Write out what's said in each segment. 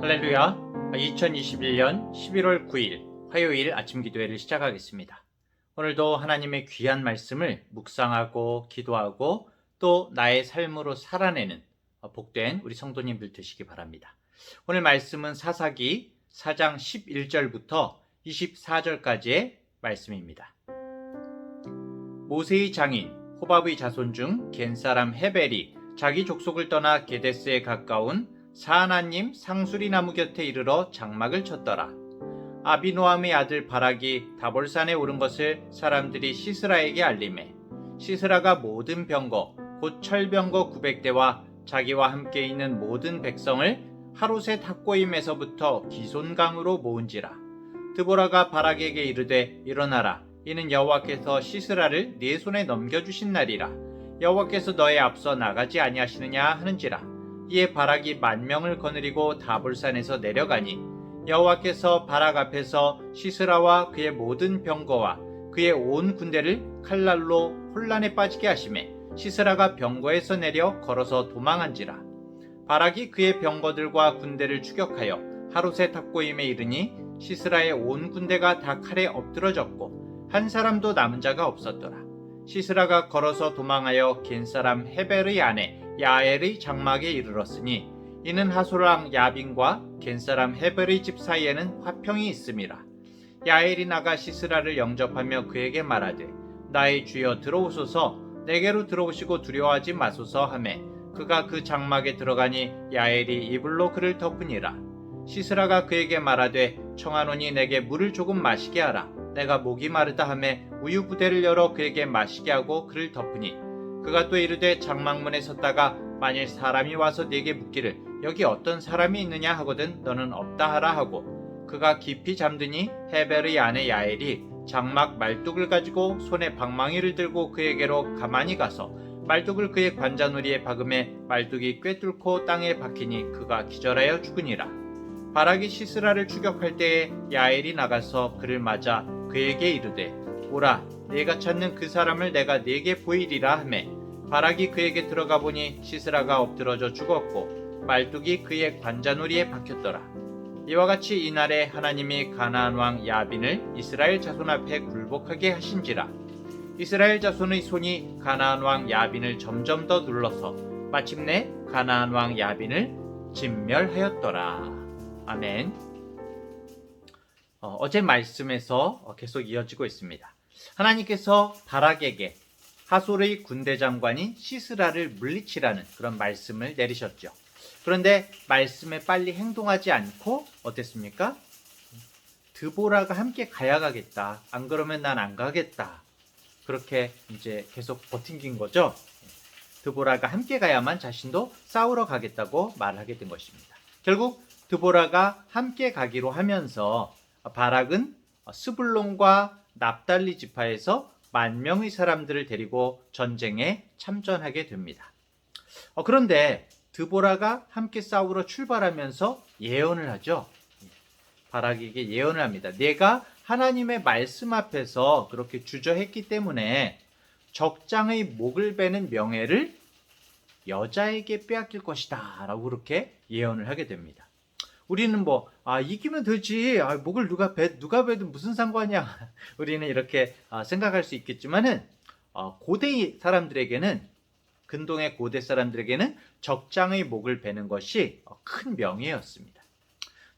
할렐루야. 2021년 11월 9일 화요일 아침 기도회를 시작하겠습니다. 오늘도 하나님의 귀한 말씀을 묵상하고 기도하고 또 나의 삶으로 살아내는 복된 우리 성도님들 되시기 바랍니다. 오늘 말씀은 사사기 4장 11절부터 24절까지의 말씀입니다. 모세의 장인 호밥의 자손 중 겐사람 헤벨이 자기 족속을 떠나 게데스에 가까운 사하나님 상수리 나무 곁에 이르러 장막을 쳤더라. 아비노함의 아들 바락이 다볼산에 오른 것을 사람들이 시스라에게 알리매 시스라가 모든 병거 곧 철병거 900대와 자기와 함께 있는 모든 백성을 하루셋 학고임에서부터 기손강으로 모은지라. 드보라가 바락에게 이르되 일어나라. 이는 여호와께서 시스라를 네 손에 넘겨주신 날이라. 여호와께서 너의 앞서 나가지 아니하시느냐 하는지라. 이에 바락이 10,000명을 거느리고 다볼산에서 내려가니 여호와께서 바락 앞에서 시스라와 그의 모든 병거와 그의 온 군대를 칼날로 혼란에 빠지게 하시매 시스라가 병거에서 내려 걸어서 도망한지라. 바락이 그의 병거들과 군대를 추격하여 하루셋 탑고임에 이르니 시스라의 온 군대가 다 칼에 엎드러졌고 한 사람도 남은 자가 없었더라. 시스라가 걸어서 도망하여 겐사람 헤벨의 아내 야엘의 장막에 이르렀으니 이는 하솔랑 야빈과 겐사람 헤벨의 집 사이에는 화평이 있음이라. 야엘이 나가 시스라를 영접하며 그에게 말하되 나의 주여 들어오소서. 내게로 들어오시고 두려워하지 마소서 하매 그가 그 장막에 들어가니 야엘이 이불로 그를 덮으니라. 시스라가 그에게 말하되 청하노니 내게 물을 조금 마시게 하라. 내가 목이 마르다 하매 우유 부대를 열어 그에게 마시게 하고 그를 덮으니 그가 또 이르되 장막문에 섰다가 만일 사람이 와서 네게 묻기를 여기 어떤 사람이 있느냐 하거든 너는 없다 하라 하고 그가 깊이 잠드니 헤벨의 아내 야엘이 장막 말뚝을 가지고 손에 방망이를 들고 그에게로 가만히 가서 말뚝을 그의 관자놀이에 박음에 말뚝이 꿰뚫고 땅에 박히니 그가 기절하여 죽으니라. 바락이 시스라를 추격할 때에 야엘이 나가서 그를 맞아 그에게 이르되 오라 네가 찾는 그 사람을 내가 네게 보이리라 하매 바락이 그에게 들어가 보니 시스라가 엎드러져 죽었고 말뚝이 그의 관자놀이에 박혔더라. 이와 같이 이날에 하나님이 가나안 왕 야빈을 이스라엘 자손 앞에 굴복하게 하신지라. 이스라엘 자손의 손이 가나안 왕 야빈을 점점 더 눌러서 마침내 가나안 왕 야빈을 진멸하였더라. 아멘. 어제 말씀에서 계속 이어지고 있습니다. 하나님께서 바락에게 하솔의 군대 장관인 시스라를 물리치라는 그런 말씀을 내리셨죠. 그런데 말씀에 빨리 행동하지 않고 어땠습니까? 드보라가 함께 가야 가겠다. 안 그러면 난 안 가겠다. 그렇게 이제 계속 버틴긴 거죠. 드보라가 함께 가야만 자신도 싸우러 가겠다고 말하게 된 것입니다. 결국 드보라가 함께 가기로 하면서 바락은 스불론과 납달리 지파에서 10,000명의 사람들을 데리고 전쟁에 참전하게 됩니다. 그런데 드보라가 함께 싸우러 출발하면서 예언을 하죠. 바락에게 예언을 합니다. 내가 하나님의 말씀 앞에서 그렇게 주저했기 때문에 적장의 목을 베는 명예를 여자에게 빼앗길 것이다 라고 그렇게 예언을 하게 됩니다. 우리는 이기면 되지. 목을 누가 베든 무슨 상관이야. 우리는 이렇게 생각할 수 있겠지만은, 고대 사람들에게는, 근동의 고대 사람들에게는 적장의 목을 베는 것이 큰 명예였습니다.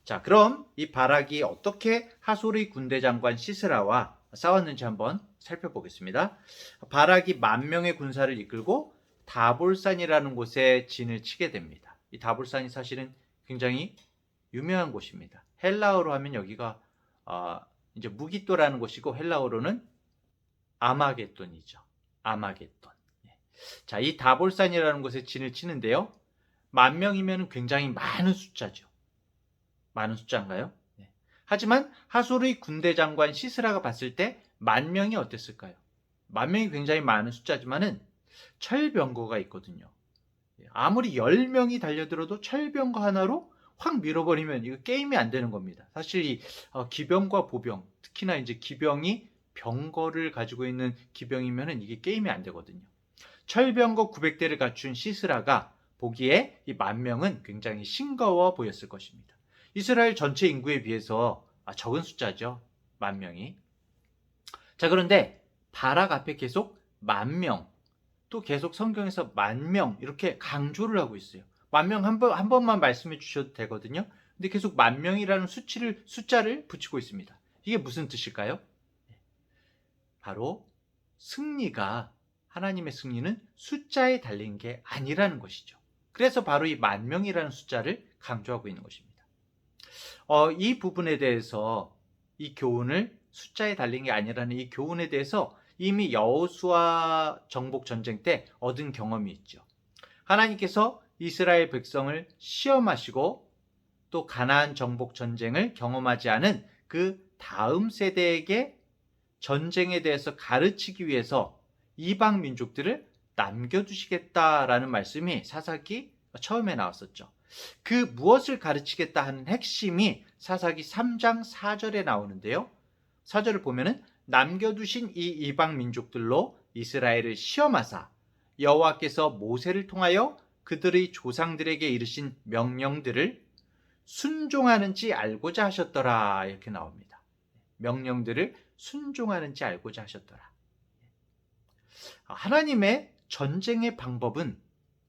자, 그럼 이 바락이 어떻게 하솔의 군대 장관 시스라와 싸웠는지 한번 살펴보겠습니다. 바락이 10,000명의 군사를 이끌고 다볼산이라는 곳에 진을 치게 됩니다. 이 다볼산이 사실은 굉장히 유명한 곳입니다. 헬라어로 하면 여기가 이제 무기또라는 곳이고 헬라어로는 아마겟돈이죠. 아마겟돈. 자, 이 다볼산이라는 곳에 진을 치는데요. 10,000명이면 굉장히 많은 숫자죠. 많은 숫자인가요? 네. 하지만 하솔의 군대 장관 시스라가 봤을 때 10,000명이 어땠을까요? 10,000명이 굉장히 많은 숫자지만은 철병거가 있거든요. 아무리 10명이 달려들어도 철병거 하나로 확 밀어버리면 이거 게임이 안 되는 겁니다. 사실 이 기병과 보병, 특히나 이제 기병이 병거를 가지고 있는 기병이면은 이게 게임이 안 되거든요. 철병거 900대를 갖춘 시스라가 보기에 이 10,000명은 굉장히 싱거워 보였을 것입니다. 이스라엘 전체 인구에 비해서 적은 숫자죠. 10,000명이. 자, 그런데 바락 앞에 계속 10,000명, 또 계속 성경에서 10,000명 이렇게 강조를 하고 있어요. 10,000명 한 번만 말씀해 주셔도 되거든요. 근데 계속 10,000명이라는 숫자를 붙이고 있습니다. 이게 무슨 뜻일까요? 바로 승리가, 하나님의 승리는 숫자에 달린 게 아니라는 것이죠. 그래서 바로 이 10,000명이라는 숫자를 강조하고 있는 것입니다. 이 부분에 대해서, 이 교훈을, 숫자에 달린 게 아니라는 이 교훈에 대해서 이미 여호수아 정복 전쟁 때 얻은 경험이 있죠. 하나님께서 이스라엘 백성을 시험하시고 또 가나안 정복 전쟁을 경험하지 않은 그 다음 세대에게 전쟁에 대해서 가르치기 위해서 이방 민족들을 남겨두시겠다라는 말씀이 사사기 처음에 나왔었죠. 그 무엇을 가르치겠다 하는 핵심이 사사기 3장 4절에 나오는데요. 4절을 보면은 남겨두신 이 이방 민족들로 이스라엘을 시험하사 여호와께서 모세를 통하여 그들의 조상들에게 이르신 명령들을 순종하는지 알고자 하셨더라, 이렇게 나옵니다. 명령들을 순종하는지 알고자 하셨더라. 하나님의 전쟁의 방법은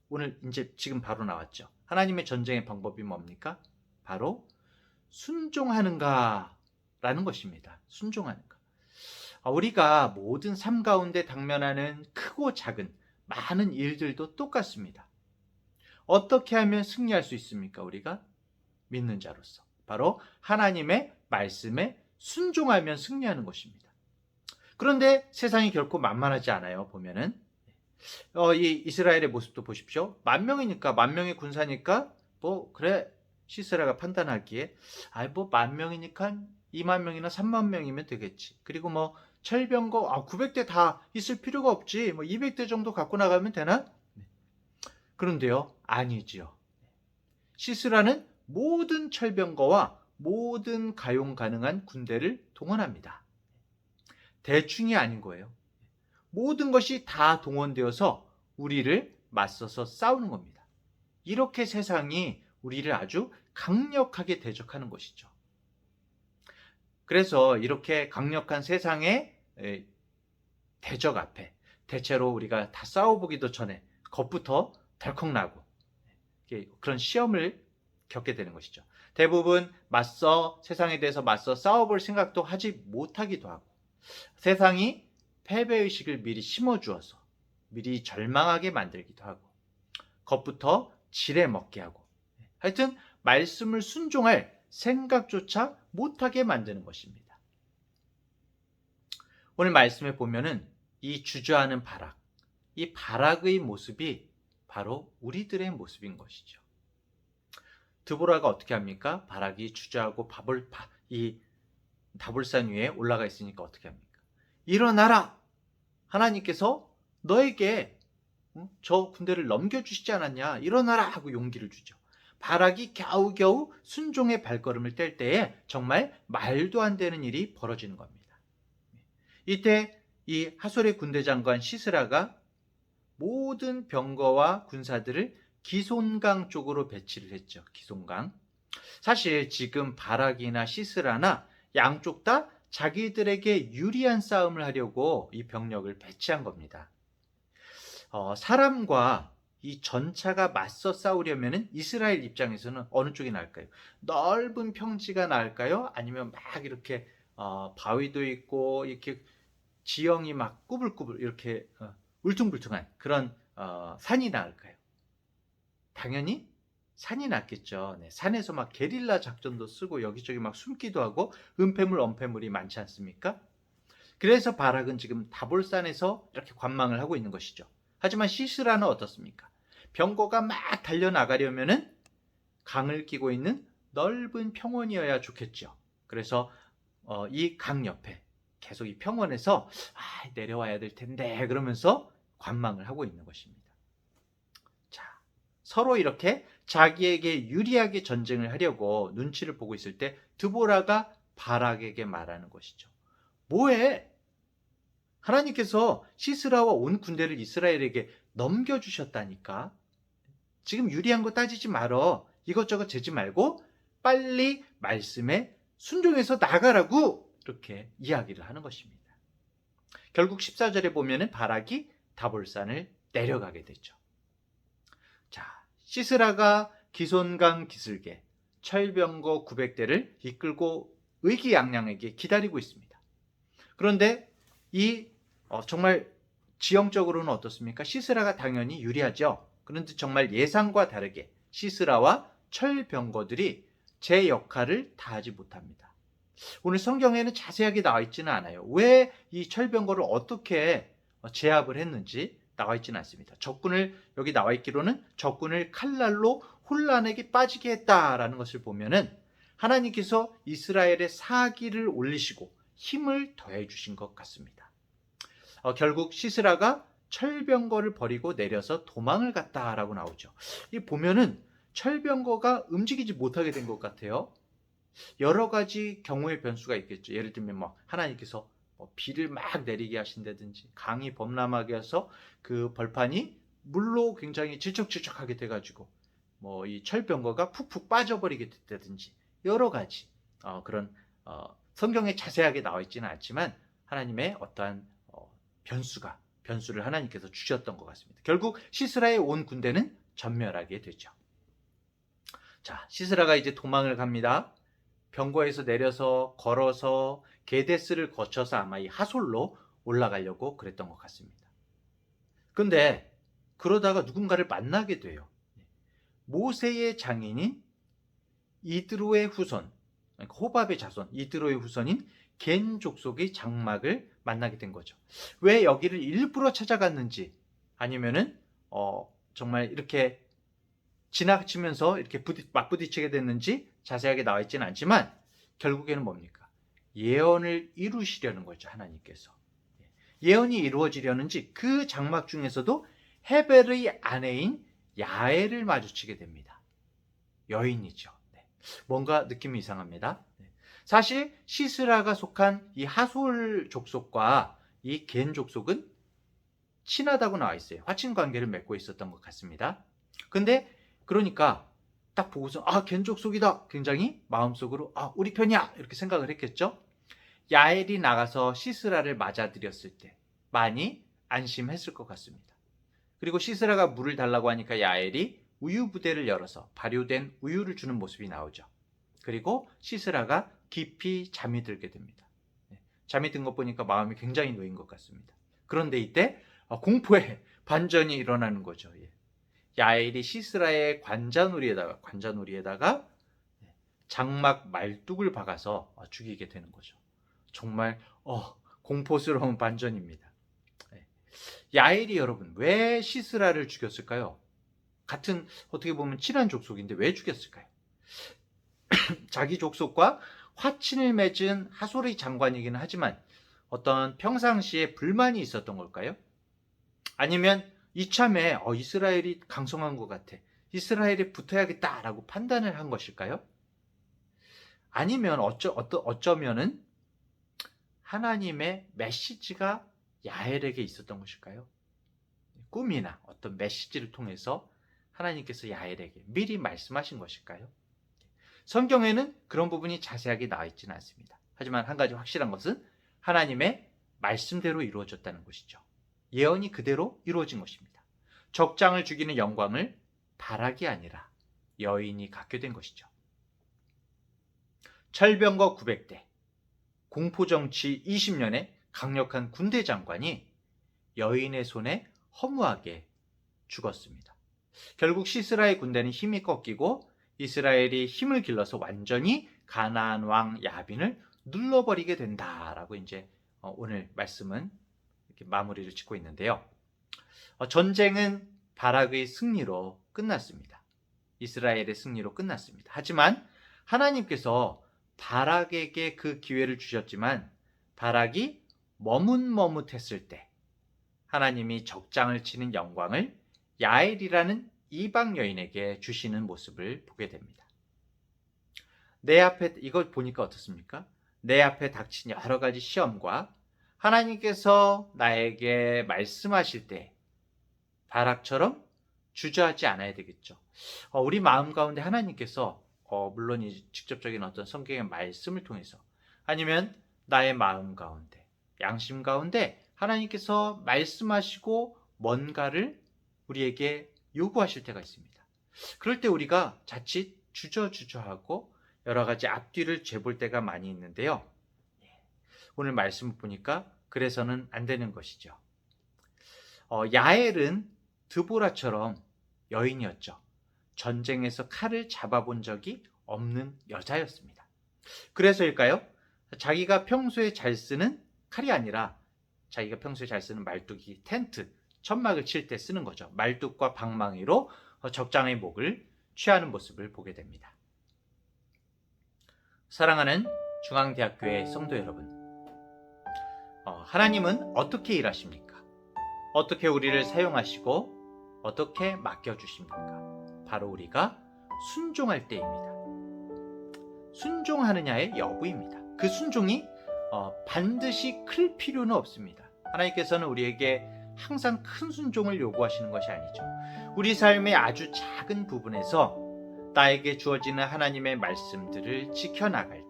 오늘 이제 지금 바로 나왔죠. 하나님의 전쟁의 방법이 뭡니까? 바로 순종하는가라는 것입니다. 순종하는가. 우리가 모든 삶 가운데 당면하는 크고 작은 많은 일들도 똑같습니다. 어떻게 하면 승리할 수 있습니까? 우리가 믿는 자로서 바로 하나님의 말씀에 순종하면 승리하는 것입니다. 그런데 세상이 결코 만만하지 않아요. 보면은 이 이스라엘의 모습도 보십시오. 10,000명이니까, 10,000명의 군사니까 뭐 그래, 시스라가 판단하기에 뭐 10,000명이니까 20,000명이나 30,000명이면 되겠지. 그리고 뭐 철병거 900대 다 있을 필요가 없지. 뭐 200대 정도 갖고 나가면 되나? 그런데요, 아니지요. 시스라는 모든 철병거와 모든 가용 가능한 군대를 동원합니다. 대충이 아닌 거예요. 모든 것이 다 동원되어서 우리를 맞서서 싸우는 겁니다. 이렇게 세상이 우리를 아주 강력하게 대적하는 것이죠. 그래서 이렇게 강력한 세상의 대적 앞에 대체로 우리가 다 싸워보기도 전에 겁부터 덜컥 나고 그런 시험을 겪게 되는 것이죠. 대부분 세상에 대해서 맞서 싸워볼 생각도 하지 못하기도 하고, 세상이 패배의식을 미리 심어주어서 미리 절망하게 만들기도 하고, 겁부터 지레먹게 하고, 하여튼 말씀을 순종할 생각조차 못하게 만드는 것입니다. 오늘 말씀에 보면은 이 주저하는 바락, 이 바락의 모습이 바로 우리들의 모습인 것이죠. 드보라가 어떻게 합니까? 바락이 주저하고 이 다볼산 위에 올라가 있으니까 어떻게 합니까? 일어나라! 하나님께서 너에게 저 군대를 넘겨주시지 않았냐? 일어나라! 하고 용기를 주죠. 바락이 겨우겨우 순종의 발걸음을 뗄 때에 정말 말도 안 되는 일이 벌어지는 겁니다. 이때 이 하솔의 군대 장관 시스라가 모든 병거와 군사들을 기손강 쪽으로 배치를 했죠. 기손강. 사실 지금 바락이나 시스라나 양쪽 다 자기들에게 유리한 싸움을 하려고 이 병력을 배치한 겁니다. 사람과 이 전차가 맞서 싸우려면 이스라엘 입장에서는 어느 쪽이 나을까요? 넓은 평지가 나을까요? 아니면 막 이렇게 바위도 있고 이렇게 지형이 막 꾸불꾸불 이렇게 울퉁불퉁한 그런 산이 나을까요? 당연히 산이 낫겠죠. 네, 산에서 막 게릴라 작전도 쓰고 여기저기 막 숨기도 하고 은폐물, 엄폐물이 많지 않습니까? 그래서 바락은 지금 다볼산에서 이렇게 관망을 하고 있는 것이죠. 하지만 시스라는 어떻습니까? 병거가 막 달려나가려면은 강을 끼고 있는 넓은 평원이어야 좋겠죠. 그래서 이 강 옆에 계속 이 평원에서 내려와야 될 텐데 그러면서 관망을 하고 있는 것입니다. 자, 서로 이렇게 자기에게 유리하게 전쟁을 하려고 눈치를 보고 있을 때 드보라가 바락에게 말하는 것이죠. 뭐해? 하나님께서 시스라와 온 군대를 이스라엘에게 넘겨주셨다니까. 지금 유리한 거 따지지 말어. 이것저것 재지 말고 빨리 말씀에 순종해서 나가라고 이렇게 이야기를 하는 것입니다. 결국 14절에 보면은 바락이 다볼산을 내려가게 되죠. 자, 시스라가 기손강 기슭에 철병거 900대를 이끌고 의기양양하게 기다리고 있습니다. 그런데 이 정말 지형적으로는 어떻습니까? 시스라가 당연히 유리하죠. 그런데 정말 예상과 다르게 시스라와 철병거들이 제 역할을 다하지 못합니다. 오늘 성경에는 자세하게 나와 있지는 않아요. 왜 이 철병거를 어떻게 제압을 했는지 나와 있지는 않습니다. 적군을, 여기 나와 있기로는 적군을 칼날로 혼란에게 빠지게 했다라는 것을 보면은 하나님께서 이스라엘의 사기를 올리시고 힘을 더해 주신 것 같습니다. 결국 시스라가 철병거를 버리고 내려서 도망을 갔다라고 나오죠. 이 보면은 철병거가 움직이지 못하게 된 것 같아요. 여러 가지 경우의 변수가 있겠죠. 예를 들면 하나님께서 비를 막 내리게 하신다든지, 강이 범람하게 해서 그 벌판이 물로 굉장히 질척질척하게 돼가지고 이 철병거가 푹푹 빠져버리게 됐다든지, 여러 가지 그런 성경에 자세하게 나와 있지는 않지만 하나님의 어떠한 변수를 하나님께서 주셨던 것 같습니다. 결국 시스라의 온 군대는 전멸하게 되죠. 자, 시스라가 이제 도망을 갑니다. 병거에서 내려서 걸어서 게데스를 거쳐서 아마 이 하솔로 올라가려고 그랬던 것 같습니다. 근데 그러다가 누군가를 만나게 돼요. 모세의 장인인 이드로의 후손, 호밥의 자손 이드로의 후손인 겐 족속의 장막을 만나게 된 거죠. 왜 여기를 일부러 찾아갔는지, 아니면은 정말 이렇게 지나치면서 이렇게 맞부딪히게 됐는지 자세하게 나와 있지는 않지만 결국에는 뭡니까? 예언을 이루시려는 거죠. 하나님께서 예언이 이루어지려는지 그 장막 중에서도 헤벨의 아내인 야엘을 마주치게 됩니다. 여인이죠. 뭔가 느낌이 이상합니다. 사실 시스라가 속한 이 하솔 족속과 이 겐 족속은 친하다고 나와 있어요. 화친 관계를 맺고 있었던 것 같습니다. 근데 그러니까 딱 보고서 겐 족속이다, 굉장히 마음속으로 우리 편이야 이렇게 생각을 했겠죠. 야엘이 나가서 시스라를 맞아들였을 때 많이 안심했을 것 같습니다. 그리고 시스라가 물을 달라고 하니까 야엘이 우유 부대를 열어서 발효된 우유를 주는 모습이 나오죠. 그리고 시스라가 깊이 잠이 들게 됩니다. 잠이 든 것 보니까 마음이 굉장히 놓인 것 같습니다. 그런데 이때 공포의 반전이 일어나는 거죠. 야엘이 시스라의 관자놀이에다가 장막 말뚝을 박아서 죽이게 되는 거죠. 정말 공포스러운 반전입니다. 야엘이 여러분 왜 시스라를 죽였을까요? 같은 어떻게 보면 친한 족속인데 왜 죽였을까요? 자기 족속과 화친을 맺은 하솔의 장관이기는 하지만 어떤 평상시에 불만이 있었던 걸까요? 아니면 이참에 이스라엘이 강성한 것 같아, 이스라엘에 붙어야겠다라고 판단을 한 것일까요? 아니면 어쩌면은 하나님의 메시지가 야엘에게 있었던 것일까요? 꿈이나 어떤 메시지를 통해서 하나님께서 야엘에게 미리 말씀하신 것일까요? 성경에는 그런 부분이 자세하게 나와 있지는 않습니다. 하지만 한 가지 확실한 것은 하나님의 말씀대로 이루어졌다는 것이죠. 예언이 그대로 이루어진 것입니다. 적장을 죽이는 영광을 바락이 아니라 여인이 갖게 된 것이죠. 철병거 900대, 공포정치 20년의 강력한 군대 장관이 여인의 손에 허무하게 죽었습니다. 결국 시스라의 군대는 힘이 꺾이고 이스라엘이 힘을 길러서 완전히 가나안 왕 야빈을 눌러버리게 된다라고 이제 오늘 말씀은 이렇게 마무리를 짓고 있는데요. 전쟁은 바락의 승리로 끝났습니다. 이스라엘의 승리로 끝났습니다. 하지만 하나님께서 바락에게 그 기회를 주셨지만 바락이 머뭇머뭇했을 때 하나님이 적장을 치는 영광을 야엘이라는 이방 여인에게 주시는 모습을 보게 됩니다. 내 앞에 이걸 보니까 어떻습니까? 내 앞에 닥친 여러 가지 시험과 하나님께서 나에게 말씀하실 때 바락처럼 주저하지 않아야 되겠죠. 우리 마음 가운데 하나님께서 물론 이 직접적인 어떤 성경의 말씀을 통해서 아니면 나의 마음 가운데, 양심 가운데 하나님께서 말씀하시고 뭔가를 우리에게 요구하실 때가 있습니다. 그럴 때 우리가 자칫 주저주저하고 여러 가지 앞뒤를 재볼 때가 많이 있는데요. 오늘 말씀을 보니까 그래서는 안 되는 것이죠. 야엘은 드보라처럼 여인이었죠. 전쟁에서 칼을 잡아본 적이 없는 여자였습니다. 그래서일까요? 자기가 평소에 잘 쓰는 칼이 아니라 자기가 평소에 잘 쓰는 말뚝이 텐트, 천막을 칠 때 쓰는 거죠. 말뚝과 방망이로 적장의 목을 취하는 모습을 보게 됩니다. 사랑하는 중앙대학교의 성도 여러분, 하나님은 어떻게 일하십니까? 어떻게 우리를 사용하시고 어떻게 맡겨주십니까? 바로 우리가 순종할 때입니다. 순종하느냐의 여부입니다. 그 순종이 반드시 클 필요는 없습니다. 하나님께서는 우리에게 항상 큰 순종을 요구하시는 것이 아니죠. 우리 삶의 아주 작은 부분에서 나에게 주어지는 하나님의 말씀들을 지켜나갈 때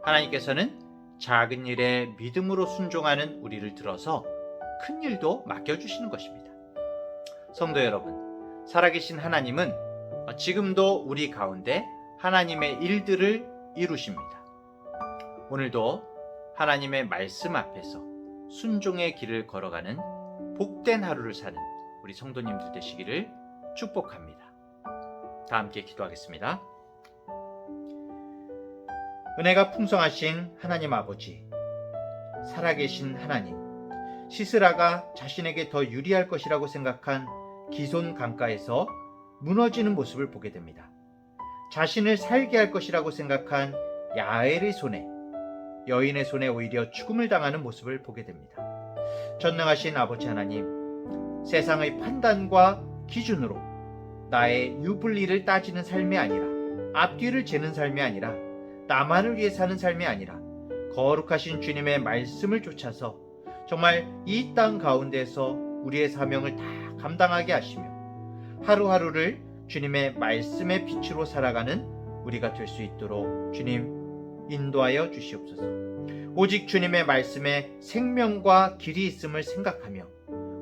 하나님께서는 작은 일에 믿음으로 순종하는 우리를 들어서 큰 일도 맡겨주시는 것입니다. 성도 여러분, 살아계신 하나님은 지금도 우리 가운데 하나님의 일들을 이루십니다. 오늘도 하나님의 말씀 앞에서 순종의 길을 걸어가는 복된 하루를 사는 우리 성도님들 되시기를 축복합니다. 다 함께 기도하겠습니다. 은혜가 풍성하신 하나님 아버지, 살아계신 하나님, 시스라가 자신에게 더 유리할 것이라고 생각한 기손 강가에서 무너지는 모습을 보게 됩니다. 자신을 살게 할 것이라고 생각한 야엘의 손에, 여인의 손에 오히려 죽음을 당하는 모습을 보게 됩니다. 전능하신 아버지 하나님, 세상의 판단과 기준으로 나의 유불리를 따지는 삶이 아니라, 앞뒤를 재는 삶이 아니라, 나만을 위해 사는 삶이 아니라 거룩하신 주님의 말씀을 쫓아서 정말 이 땅 가운데서 우리의 사명을 다 감당하게 하시며 하루하루를 주님의 말씀의 빛으로 살아가는 우리가 될 수 있도록 주님 인도하여 주시옵소서. 오직 주님의 말씀에 생명과 길이 있음을 생각하며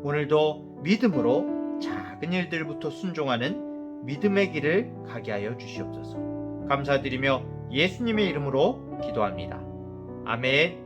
오늘도 믿음으로 작은 일들부터 순종하는 믿음의 길을 가게 하여 주시옵소서. 감사드리며 예수님의 이름으로 기도합니다. 아멘.